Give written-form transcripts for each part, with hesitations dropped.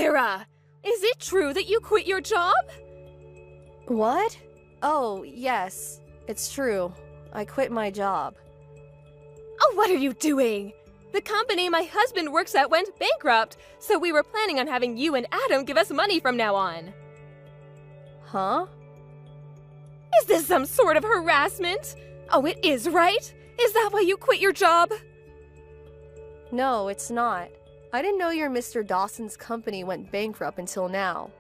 Kira! Is it true that you quit your job? What? Oh, yes. It's true. I quit my job. Oh, what are you doing? The company my husband works at went bankrupt, so we were planning on having you and Adam give us money from now on. Huh? Is this some sort of harassment? Oh, it is, right? Is that why you quit your job? No, it's not. I didn't know your Mr. Dawson's company went bankrupt until now.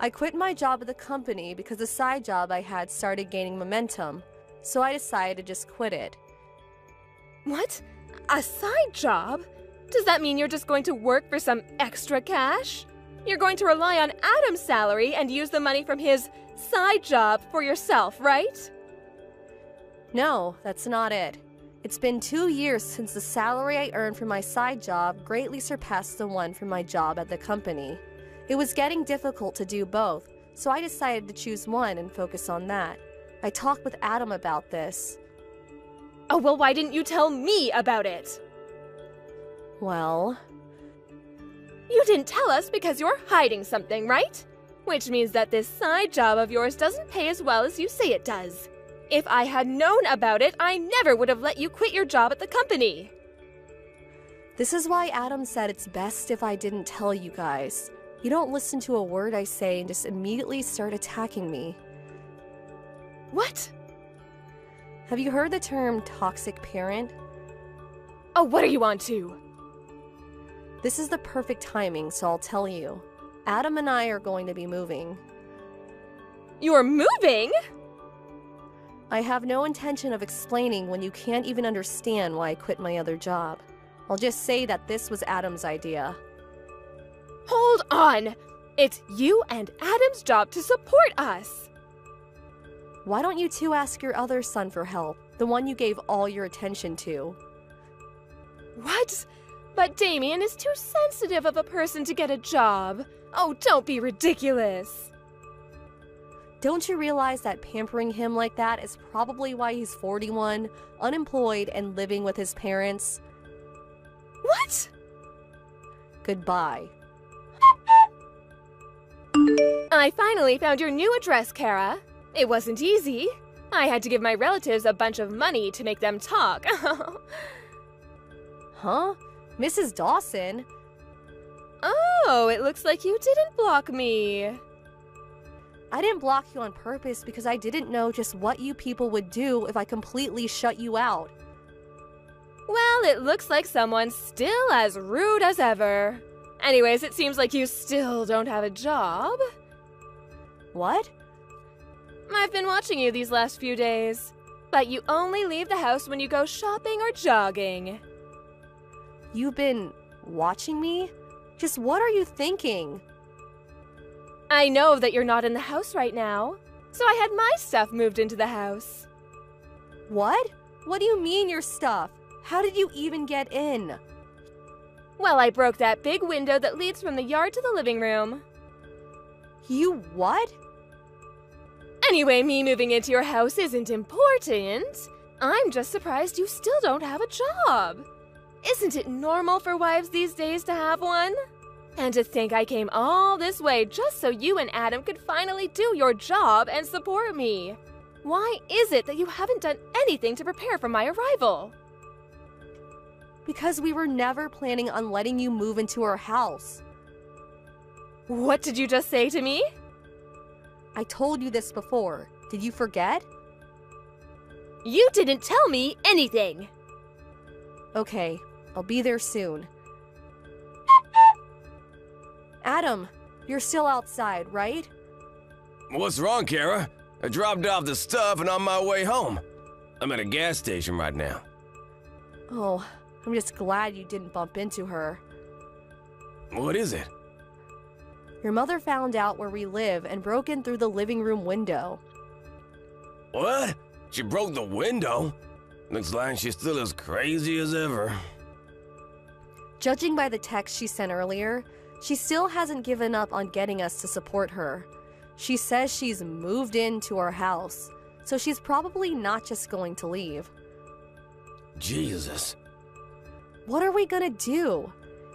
I quit my job at the company because the side job I had started gaining momentum, so I decided to just quit it. What? A side job? Does that mean you're just going to work for some extra cash? You're going to rely on Adam's salary and use the money from his side job for yourself, right? No, that's not it. It's been 2 years since the salary I earned from my side job greatly surpassed the one from my job at the company. It was getting difficult to do both, so I decided to choose one and focus on that. I talked with Adam about this. Oh, well, why didn't you tell me about it? Well... You didn't tell us because you're hiding something, right? Which means that this side job of yours doesn't pay as well as you say it does. If I had known about it, I never would have let you quit your job at the company. This is why Adam said it's best if I didn't tell you guys. You don't listen to a word I say and just immediately start attacking me. What? Have you heard the term toxic parent? Oh, what are you on to? This is the perfect timing, so I'll tell you. Adam and I are going to be moving. You're moving? I have no intention of explaining when you can't even understand why I quit my other job. I'll just say that this was Adam's idea. Hold on! It's you and Adam's job to support us! Why don't you two ask your other son for help, the one you gave all your attention to? What? But Damien is too sensitive of a person to get a job. Oh, don't be ridiculous. Don't you realize that pampering him like that is probably why he's 41, unemployed, and living with his parents? What? Goodbye. I finally found your new address, Kara. It wasn't easy. I had to give my relatives a bunch of money to make them talk. Huh? Mrs. Dawson? Oh, it looks like you didn't block me. I didn't block you on purpose because I didn't know just what you people would do if I completely shut you out. Well, it looks like someone's still as rude as ever. Anyways, it seems like you still don't have a job. What? I've been watching you these last few days, but you only leave the house when you go shopping or jogging. You've been watching me? Just what are you thinking? I know that you're not in the house right now, so I had my stuff moved into the house. What? What do you mean your stuff? How did you even get in? Well, I broke that big window that leads from the yard to the living room. You what? Anyway, me moving into your house isn't important. I'm just surprised you still don't have a job. Isn't it normal for wives these days to have one? And to think I came all this way just so you and Adam could finally do your job and support me. Why is it that you haven't done anything to prepare for my arrival? Because we were never planning on letting you move into our house. What did you just say to me? I told you this before. Did you forget? You didn't tell me anything. Okay, I'll be there soon. Adam, you're still outside, right? What's wrong, Kara? I dropped off the stuff and on my way home. I'm at a gas station right now. Oh, I'm just glad you didn't bump into her. What is it? Your mother found out where we live and broke in through the living room window. What? She broke the window? Looks like she's still as crazy as ever. Judging by the text she sent earlier, she still hasn't given up on getting us to support her. She says she's moved into our house, so she's probably not just going to leave. Jesus. What are we gonna do?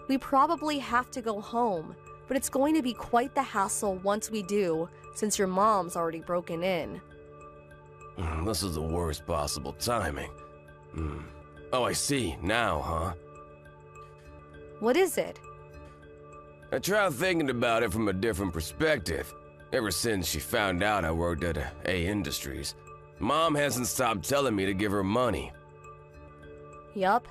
We probably have to go home. but it's going to be quite the hassle once we do, since your mom's already broken in. This is the worst possible timing. Oh, I see. Now, huh? What is it? I tried thinking about it from a different perspective. Ever since she found out I worked at A Industries, Mom hasn't stopped telling me to give her money. Yup.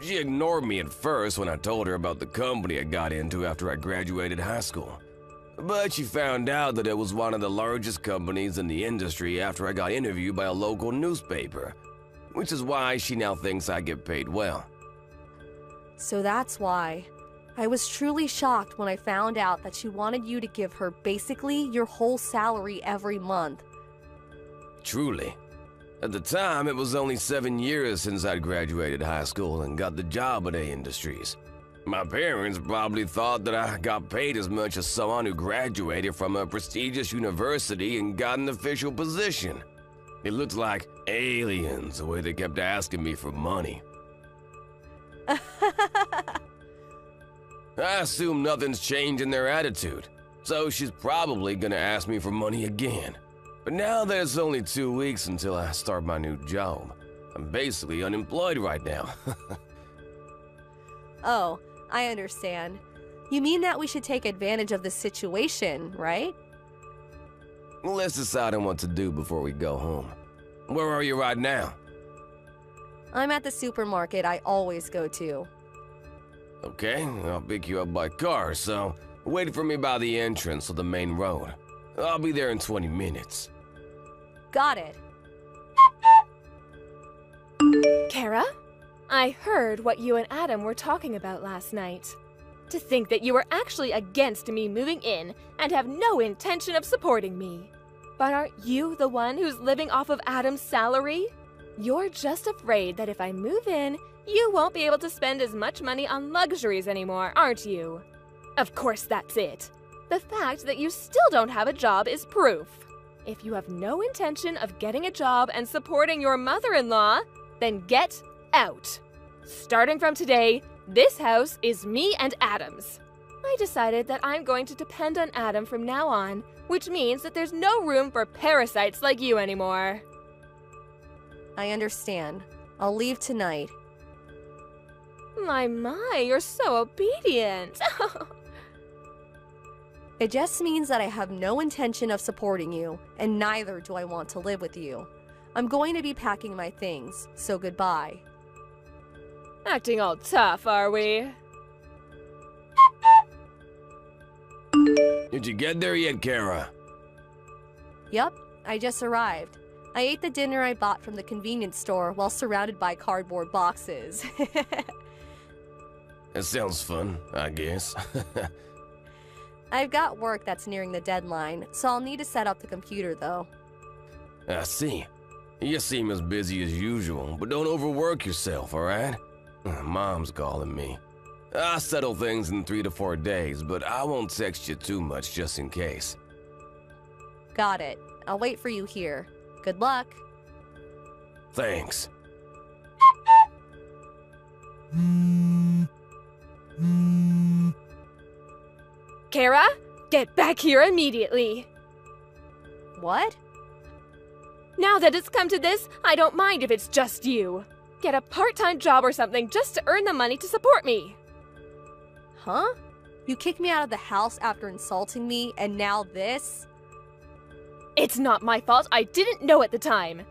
She ignored me at first when I told her about the company I got into after I graduated high school. But she found out that it was one of the largest companies in the industry after I got interviewed by a local newspaper, which is why she now thinks I get paid well. So that's why. I was truly shocked when I found out that she wanted you to give her basically your whole salary every month. Truly. At the time, it was only 7 years since I'd graduated high school and got the job at A Industries. My parents probably thought that I got paid as much as someone who graduated from a prestigious university and got an official position. It looked like aliens the way they kept asking me for money. I assume nothing's changed in their attitude, so she's probably gonna ask me for money again. But now that it's only 2 weeks until I start my new job, I'm basically unemployed right now. Oh, I understand. You mean that we should take advantage of the situation, right? Let's decide on what to do before we go home. Where are you right now? I'm at the supermarket I always go to. Okay, I'll pick you up by car, so wait for me by the entrance of the main road. I'll be there in 20 minutes. Got it. Kara? I heard what you and Adam were talking about last night. To think that you were actually against me moving in and have no intention of supporting me. But aren't you the one who's living off of Adam's salary? You're just afraid that if I move in, you won't be able to spend as much money on luxuries anymore, aren't you? Of course that's it. The fact that you still don't have a job is proof. If you have no intention of getting a job and supporting your mother-in-law, then get out. Starting from today, this house is me and Adam's. I decided that I'm going to depend on Adam from now on, which means that there's no room for parasites like you anymore. I understand. I'll leave tonight. My, you're so obedient. It just means that I have no intention of supporting you, and neither do I want to live with you. I'm going to be packing my things, so goodbye. Acting all tough, are we? Did you get there yet, Kara? Yup, I just arrived. I ate the dinner I bought from the convenience store while surrounded by cardboard boxes. That sounds fun, I guess. I've got work that's nearing the deadline, so I'll need to set up the computer though. I see. You seem as busy as usual, but don't overwork yourself, alright? Mom's calling me. I'll settle things in 3 to 4 days, but I won't text you too much just in case. Got it. I'll wait for you here. Good luck. Thanks. Kara, get back here immediately. What? Now that it's come to this, I don't mind if it's just you. Get a part-time job or something just to earn the money to support me. Huh? You kicked me out of the house after insulting me, and now this? It's not my fault. I didn't know at the time.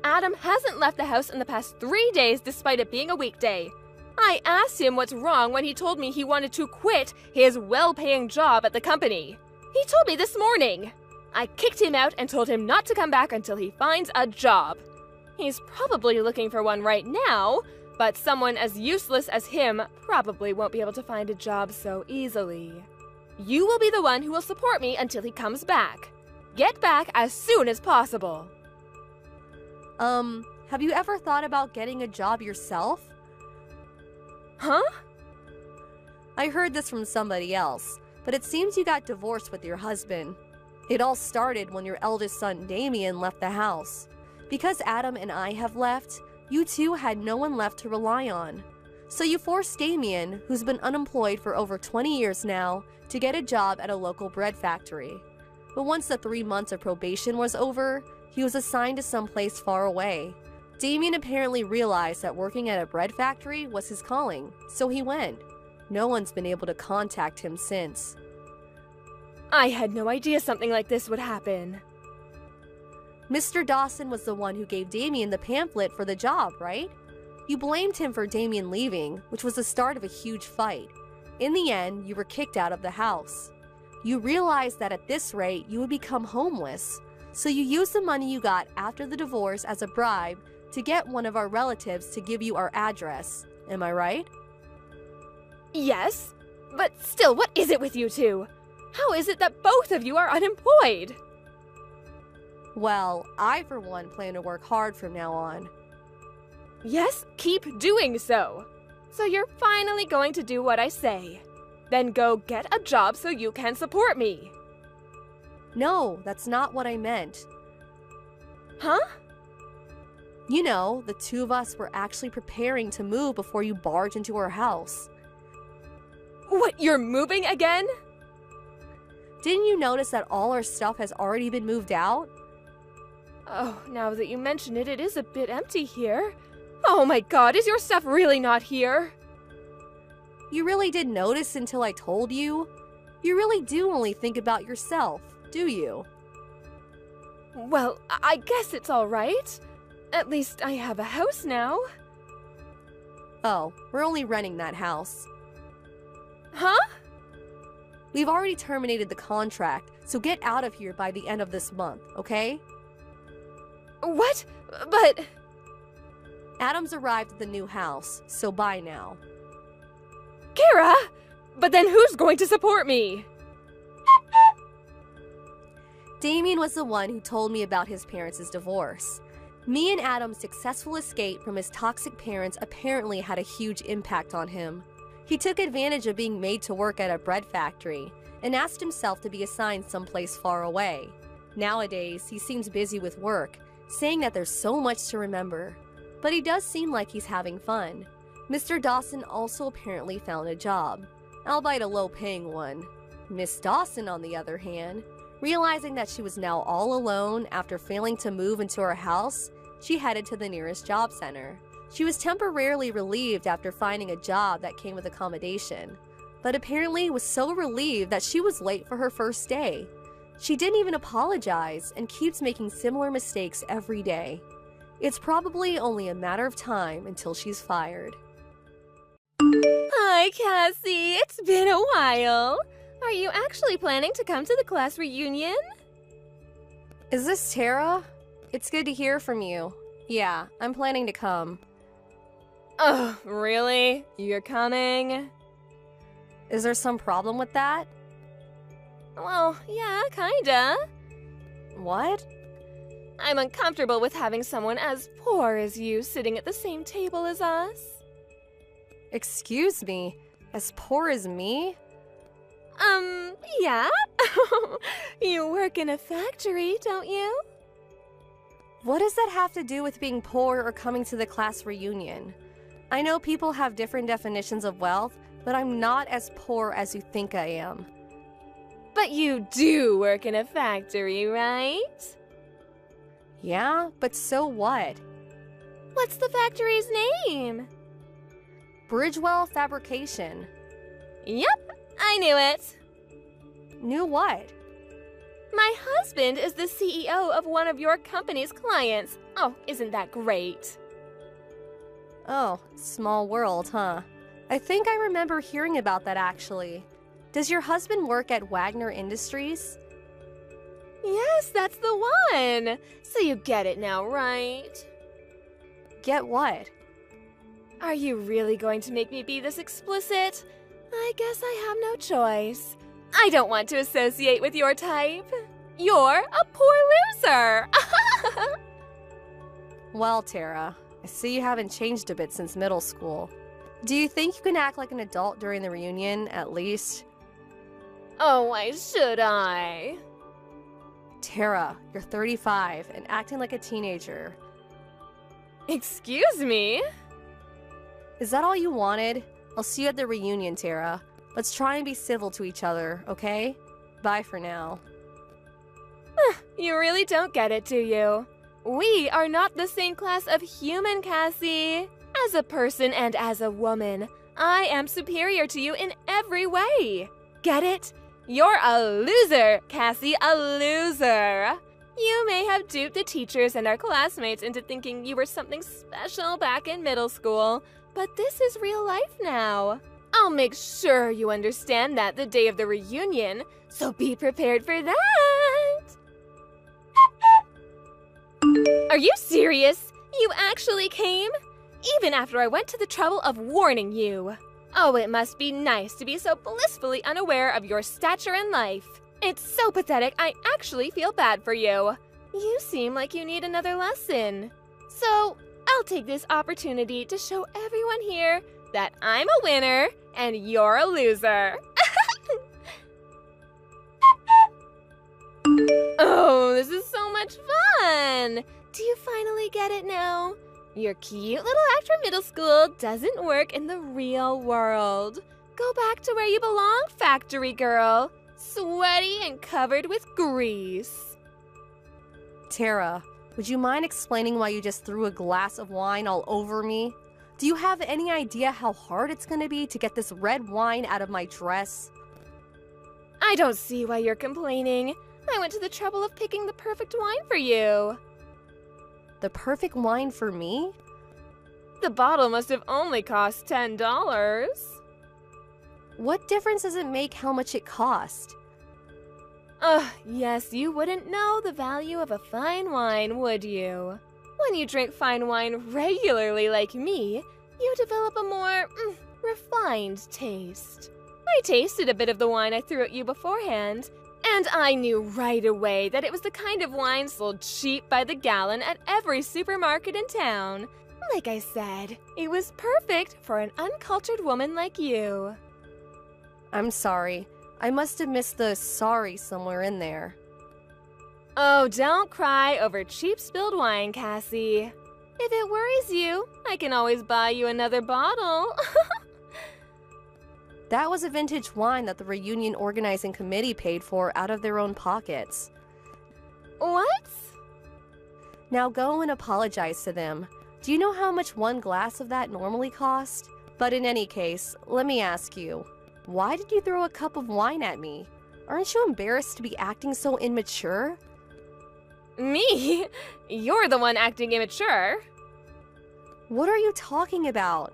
Adam hasn't left the house in the past 3 days despite it being a weekday. I asked him what's wrong when he told me he wanted to quit his well-paying job at the company. He told me this morning. I kicked him out and told him not to come back until he finds a job. He's probably looking for one right now, but someone as useless as him probably won't be able to find a job so easily. You will be the one who will support me until he comes back. Get back as soon as possible. Have you ever thought about getting a job yourself? Huh? I heard this from somebody else, but it seems you got divorced with your husband. It all started when your eldest son, Damien, left the house. Because Adam and I have left, you two had no one left to rely on. So you forced Damien, who's been unemployed for over 20 years now, to get a job at a local bread factory. But once the 3 months of probation was over, he was assigned to someplace far away. Damien apparently realized that working at a bread factory was his calling, so he went. No one's been able to contact him since. I had no idea something like this would happen. Mr. Dawson was the one who gave Damien the pamphlet for the job, right? You blamed him for Damien leaving, which was the start of a huge fight. In the end, you were kicked out of the house. You realized that at this rate, you would become homeless. So you used the money you got after the divorce as a bribe to get one of our relatives to give you our address. Am I right? Yes, but still, what is it with you two? How is it that both of you are unemployed? Well, I for one plan to work hard from now on. Yes, keep doing so. So you're finally going to do what I say. Then go get a job so you can support me. No, that's not what I meant. Huh? You know, the two of us were actually preparing to move before you barged into our house. What, you're moving again? Didn't you notice that all our stuff has already been moved out? Oh, now that you mention it, it is a bit empty here. Oh my god, is your stuff really not here? You really didn't notice until I told you? You really do only think about yourself, do you? Well, I guess it's all right. At least I have a house now. Oh, we're only renting that house. Huh? We've already terminated the contract, so get out of here by the end of this month, okay? What? But... Adam's arrived at the new house, so bye now. Kara! But then who's going to support me? Damien was the one who told me about his parents' divorce. Me and Adam's successful escape from his toxic parents apparently had a huge impact on him. He took advantage of being made to work at a bread factory and asked himself to be assigned someplace far away. Nowadays, he seems busy with work, saying that there's so much to remember. But he does seem like he's having fun. Mr. Dawson also apparently found a job, albeit a low-paying one. Miss Dawson, on the other hand, realizing that she was now all alone after failing to move into her house, she headed to the nearest job center. She was temporarily relieved after finding a job that came with accommodation, but apparently was so relieved that she was late for her first day. She didn't even apologize and keeps making similar mistakes every day. It's probably only a matter of time until she's fired. Hi, Cassie. It's been a while. Are you actually planning to come to the class reunion? Is this Tara? It's good to hear from you. Yeah, I'm planning to come. Oh, really? You're coming? Is there some problem with that? Well, yeah, kinda. What? I'm uncomfortable with having someone as poor as you sitting at the same table as us. Excuse me, as poor as me? Yeah? You work in a factory, don't you? What does that have to do with being poor or coming to the class reunion? I know people have different definitions of wealth, but I'm not as poor as you think I am. But you do work in a factory, right? Yeah, but so what? What's the factory's name? Bridgewell Fabrication. Yep, I knew it. Knew what? My husband is the CEO of one of your company's clients. Oh, isn't that great? Oh, small world, huh? I think I remember hearing about that actually. Does your husband work at Wagner Industries? Yes, that's the one. So you get it now, right? Get what? Are you really going to make me be this explicit? I guess I have no choice. I don't want to associate with your type. You're a poor loser. Well, Tara, I see you haven't changed a bit since middle school. Do you think you can act like an adult during the reunion, at least? Oh, why should I? Tara, you're 35 and acting like a teenager. Excuse me? Is that all you wanted? I'll see you at the reunion, Tara. Let's try and be civil to each other, okay? Bye for now. You really don't get it, do you? We are not the same class of human, Cassie. As a person and as a woman, I am superior to you in every way. Get it? You're a loser, Cassie, a loser. You may have duped the teachers and our classmates into thinking you were something special back in middle school, but this is real life now. I'll make sure you understand that the day of the reunion, so be prepared for that. Are you serious? You actually came? Even after I went to the trouble of warning you. Oh, it must be nice to be so blissfully unaware of your stature in life. It's so pathetic, I actually feel bad for you. You seem like you need another lesson. So, I'll take this opportunity to show everyone here that I'm a winner and you're a loser. Oh, this is so much fun! Do you finally get it now? Your cute little act from middle school doesn't work in the real world. Go back to where you belong, factory girl. Sweaty and covered with grease. Tara, would you mind explaining why you just threw a glass of wine all over me? Do you have any idea how hard it's gonna be to get this red wine out of my dress? I don't see why you're complaining. I went to the trouble of picking the perfect wine for you. The perfect wine for me? The bottle must have only cost $10. What difference does it make how much it cost? Yes, you wouldn't know the value of a fine wine, would you? When you drink fine wine regularly like me, you develop a more refined taste. I tasted a bit of the wine I threw at you beforehand, and I knew right away that it was the kind of wine sold cheap by the gallon at every supermarket in town. Like I said, it was perfect for an uncultured woman like you. I'm sorry. I must have missed the sorry somewhere in there. Oh, don't cry over cheap spilled wine, Cassie. If it worries you, I can always buy you another bottle. That was a vintage wine that the reunion organizing committee paid for out of their own pockets. What? Now go and apologize to them. Do you know how much one glass of that normally cost? But in any case, let me ask you, why did you throw a cup of wine at me? Aren't you embarrassed to be acting so immature? Me? You're the one acting immature. What are you talking about?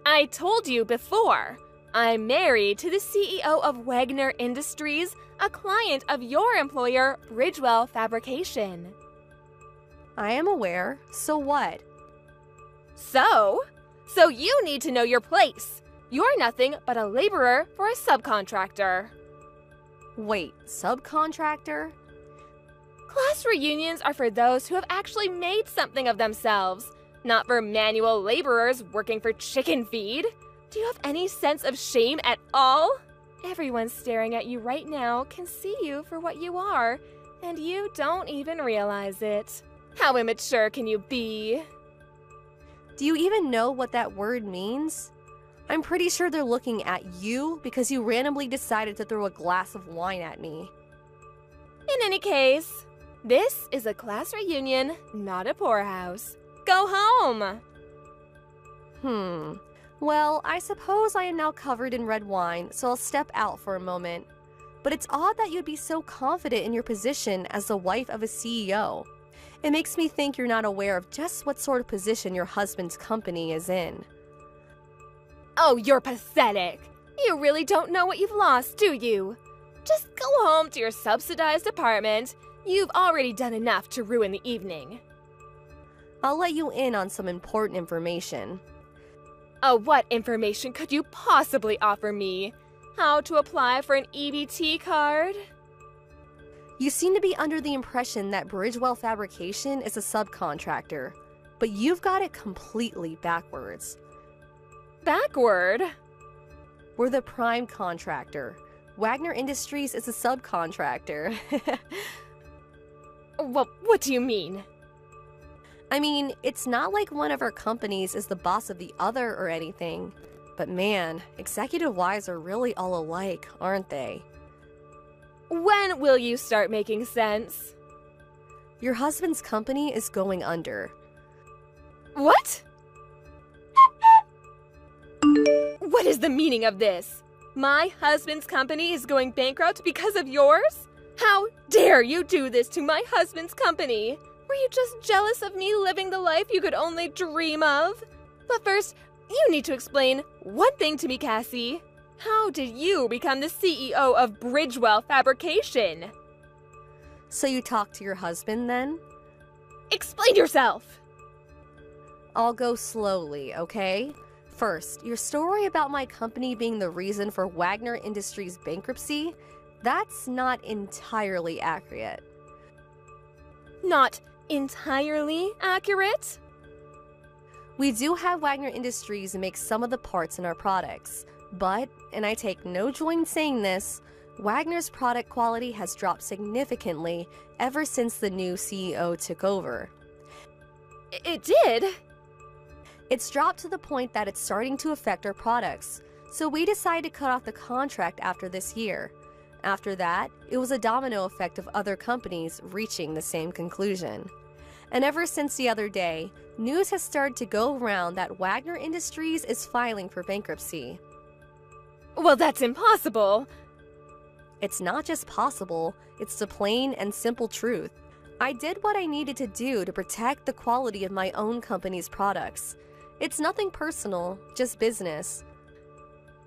I told you before. I'm married to the CEO of Wagner Industries, a client of your employer, Bridgewell Fabrication. I am aware. So what? So you need to know your place. You're nothing but a laborer for a subcontractor. Wait, subcontractor? Class reunions are for those who have actually made something of themselves, not for manual laborers working for chicken feed. Do you have any sense of shame at all? Everyone staring at you right now can see you for what you are, and you don't even realize it. How immature can you be? Do you even know what that word means? I'm pretty sure they're looking at you because you randomly decided to throw a glass of wine at me. In any case, this is a class reunion, not a poorhouse. Go home! Well, I suppose I am now covered in red wine, so I'll step out for a moment. But it's odd that you'd be so confident in your position as the wife of a CEO. It makes me think you're not aware of just what sort of position your husband's company is in. Oh, you're pathetic. You really don't know what you've lost, do you? Just go home to your subsidized apartment. You've already done enough to ruin the evening. I'll let you in on some important information. Oh, what information could you possibly offer me? How to apply for an EBT card? You seem to be under the impression that Bridgewell Fabrication is a subcontractor, but you've got it completely backwards. Backward? We're the prime contractor. Wagner Industries is a subcontractor. What do you mean? I mean, it's not like one of our companies is the boss of the other or anything. But man, executive wives are really all alike, aren't they? When will you start making sense? Your husband's company is going under. What? What is the meaning of this? My husband's company is going bankrupt because of yours? How dare you do this to my husband's company? Were you just jealous of me living the life you could only dream of? But first, you need to explain one thing to me, Cassie. How did you become the CEO of Bridgewell Fabrication? So you talked to your husband then? Explain yourself! I'll go slowly, okay? First, your story about my company being the reason for Wagner Industries' bankruptcy, that's not entirely accurate. Not entirely accurate? We do have Wagner Industries make some of the parts in our products, but, and I take no joy in saying this, Wagner's product quality has dropped significantly ever since the new CEO took over. It did? It's dropped to the point that it's starting to affect our products, so we decided to cut off the contract after this year. After that, it was a domino effect of other companies reaching the same conclusion. And ever since the other day, news has started to go around that Wagner Industries is filing for bankruptcy. Well, that's impossible. It's not just possible, it's the plain and simple truth. I did what I needed to do to protect the quality of my own company's products. It's nothing personal, just business.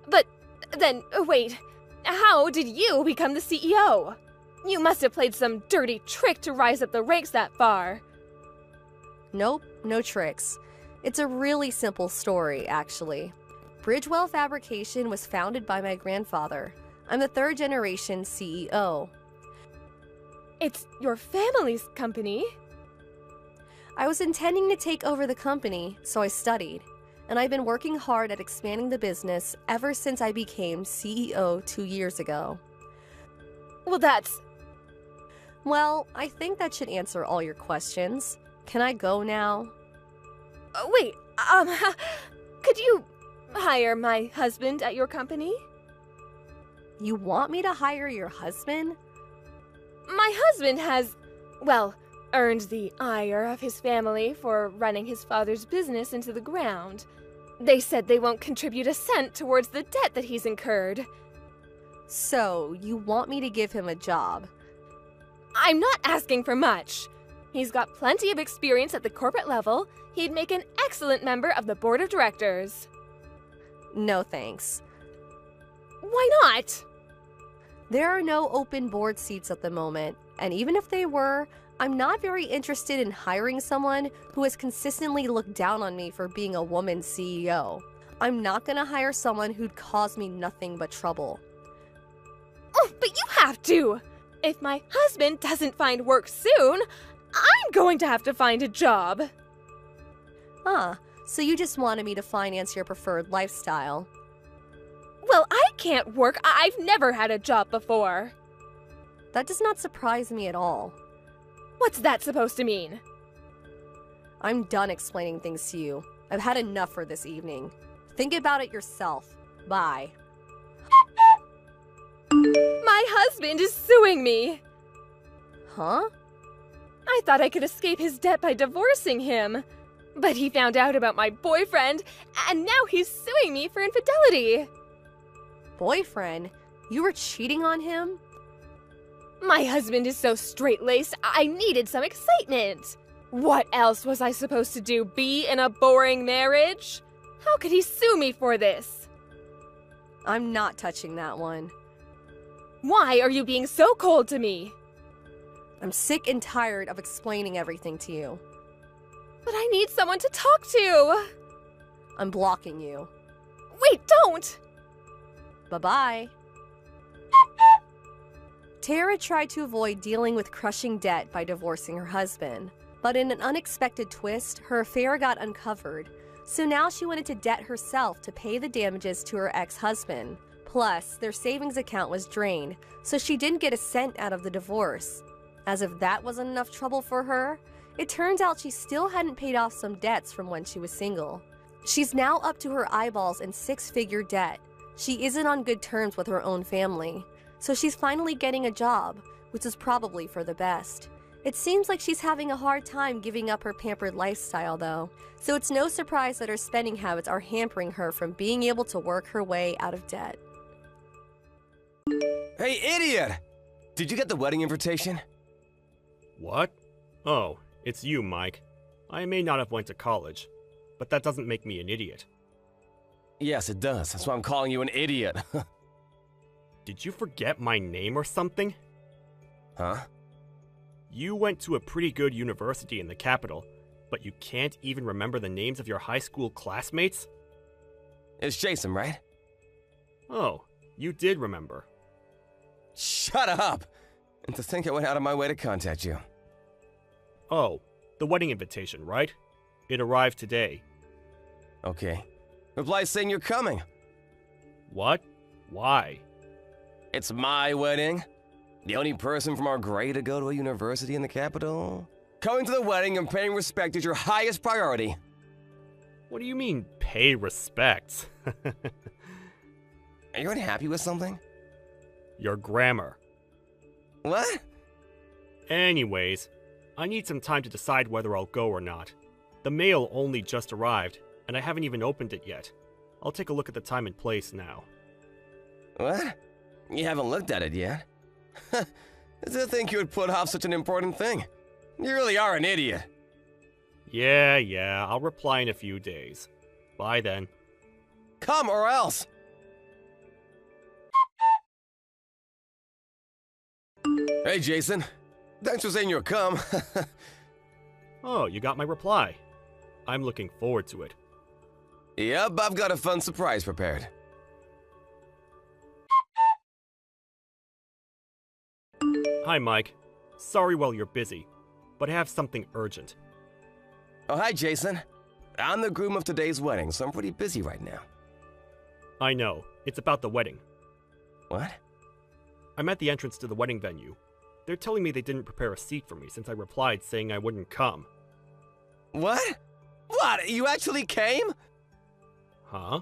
But then, wait, how did you become the CEO? You must have played some dirty trick to rise up the ranks that far. Nope, no tricks. It's a really simple story, actually. Bridgewell Fabrication was founded by my grandfather. I'm the third generation CEO. It's your family's company? I was intending to take over the company, so I studied. And I've been working hard at expanding the business ever since I became CEO 2 years ago. Well, that's... Well, I think that should answer all your questions. Can I go now? Wait, could you hire my husband at your company? You want me to hire your husband? My husband has, well, earned the ire of his family for running his father's business into the ground. They said they won't contribute a cent towards the debt that he's incurred. So, you want me to give him a job? I'm not asking for much. He's got plenty of experience at the corporate level. He'd make an excellent member of the board of directors. No thanks. Why not? There are no open board seats at the moment, and even if they were, I'm not very interested in hiring someone who has consistently looked down on me for being a woman CEO. I'm not gonna hire someone who'd cause me nothing but trouble. Oh, but you have to! If my husband doesn't find work soon, I'm going to have to find a job. Ah, so you just wanted me to finance your preferred lifestyle. Well, I can't work. I've never had a job before. That does not surprise me at all. What's that supposed to mean? I'm done explaining things to you. I've had enough for this evening. Think about it yourself. Bye. My husband is suing me. Huh? I thought I could escape his debt by divorcing him. But he found out about my boyfriend, and now he's suing me for infidelity. Boyfriend? You were cheating on him? My husband is so straight-laced, I needed some excitement. What else was I supposed to do, be in a boring marriage? How could he sue me for this? I'm not touching that one. Why are you being so cold to me? I'm sick and tired of explaining everything to you. But I need someone to talk to. I'm blocking you. Wait, don't! Bye-bye. Tara tried to avoid dealing with crushing debt by divorcing her husband. But in an unexpected twist, her affair got uncovered. So now she went into debt herself to pay the damages to her ex-husband. Plus, their savings account was drained, so she didn't get a cent out of the divorce. As if that wasn't enough trouble for her, It turns out she still hadn't paid off some debts from when she was single. She's now up to her eyeballs in six-figure debt. She isn't on good terms with her own family, so she's finally getting a job, which is probably for the best. It seems like she's having a hard time giving up her pampered lifestyle, though, so it's no surprise that her spending habits are hampering her from being able to work her way out of debt. Hey, idiot! Did you get the wedding invitation? What? Oh, it's you, Mike. I may not have went to college, but that doesn't make me an idiot. Yes, it does. That's why I'm calling you an idiot. Did you forget my name or something? Huh? You went to a pretty good university in the capital, but you can't even remember the names of your high school classmates? It's Jason, right? Oh, you did remember. Shut up! And to think I went out of my way to contact you. Oh, the wedding invitation, right? It arrived today. Okay. Reply saying you're coming. What? Why? It's my wedding. The only person from our grade to go to a university in the capital. Coming to the wedding and paying respect is your highest priority. What do you mean, pay respect? Are you unhappy with something? Your grammar. What? Anyways, I need some time to decide whether I'll go or not. The mail only just arrived, and I haven't even opened it yet. I'll take a look at the time and place now. What? You haven't looked at it yet? To think you would put off such an important thing. You really are an idiot. Yeah, I'll reply in a few days. Bye then. Come or else! Hey, Jason. Thanks for saying you'll come. Oh, you got my reply. I'm looking forward to it. Yep, I've got a fun surprise prepared. Hi, Mike. Sorry while you're busy, but I have something urgent. Oh, hi, Jason. I'm the groom of today's wedding, so I'm pretty busy right now. I know. It's about the wedding. What? I'm at the entrance to the wedding venue. They're telling me they didn't prepare a seat for me since I replied saying I wouldn't come. What? What? You actually came? Huh?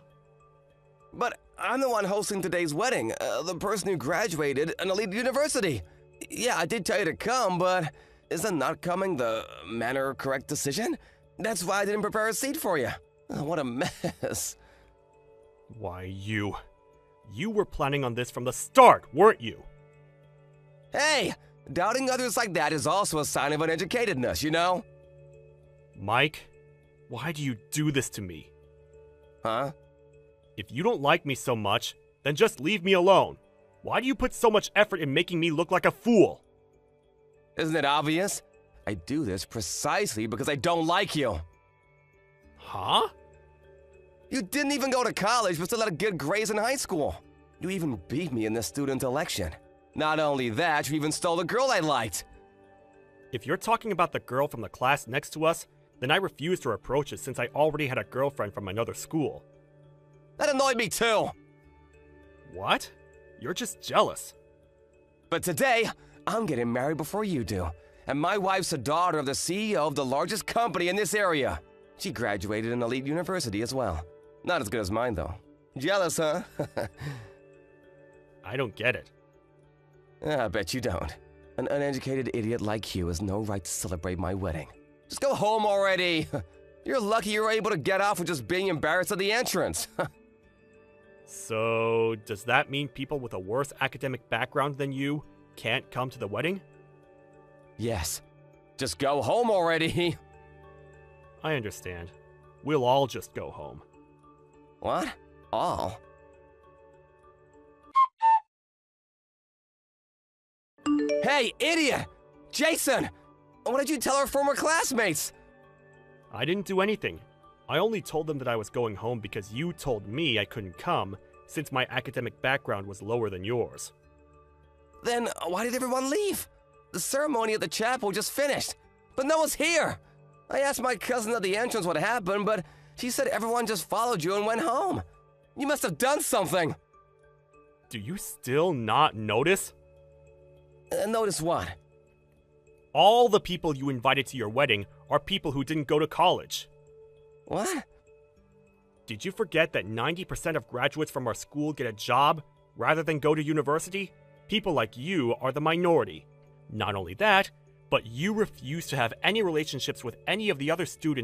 But I'm the one hosting today's wedding, the person who graduated an elite university. Yeah, I did tell you to come, but isn't not coming the manner correct decision? That's why I didn't prepare a seat for you. Oh, what a mess. Why, you were planning on this from the start, weren't you? Hey, doubting others like that is also a sign of uneducatedness, you know? Mike, why do you do this to me? Huh? If you don't like me so much, then just leave me alone. Why do you put so much effort in making me look like a fool? Isn't it obvious? I do this precisely because I don't like you. Huh? You didn't even go to college but still had good grades in high school. You even beat me in the student election. Not only that, you even stole a girl I liked. If you're talking about the girl from the class next to us, then I refused her approaches since I already had a girlfriend from another school. That annoyed me too. What? You're just jealous. But today, I'm getting married before you do. And my wife's the daughter of the CEO of the largest company in this area. She graduated an elite university as well. Not as good as mine, though. Jealous, huh? I don't get it. I bet you don't. An uneducated idiot like you has no right to celebrate my wedding. Just go home already. You're lucky you were able to get off with just being embarrassed at the entrance. So, does that mean people with a worse academic background than you can't come to the wedding? Yes. Just go home already. I understand. We'll all just go home. What? All? Hey, idiot! Jason! What did you tell our former classmates? I didn't do anything. I only told them that I was going home because you told me I couldn't come, since my academic background was lower than yours. Then why did everyone leave? The ceremony at the chapel just finished, but no one's here. I asked my cousin at the entrance what happened, but she said everyone just followed you and went home. You must have done something. Do you still not notice? Notice what? All the people you invited to your wedding are people who didn't go to college. What? Did you forget that 90% of graduates from our school get a job rather than go to university? People like you are the minority. Not only that, but you refuse to have any relationships with any of the other students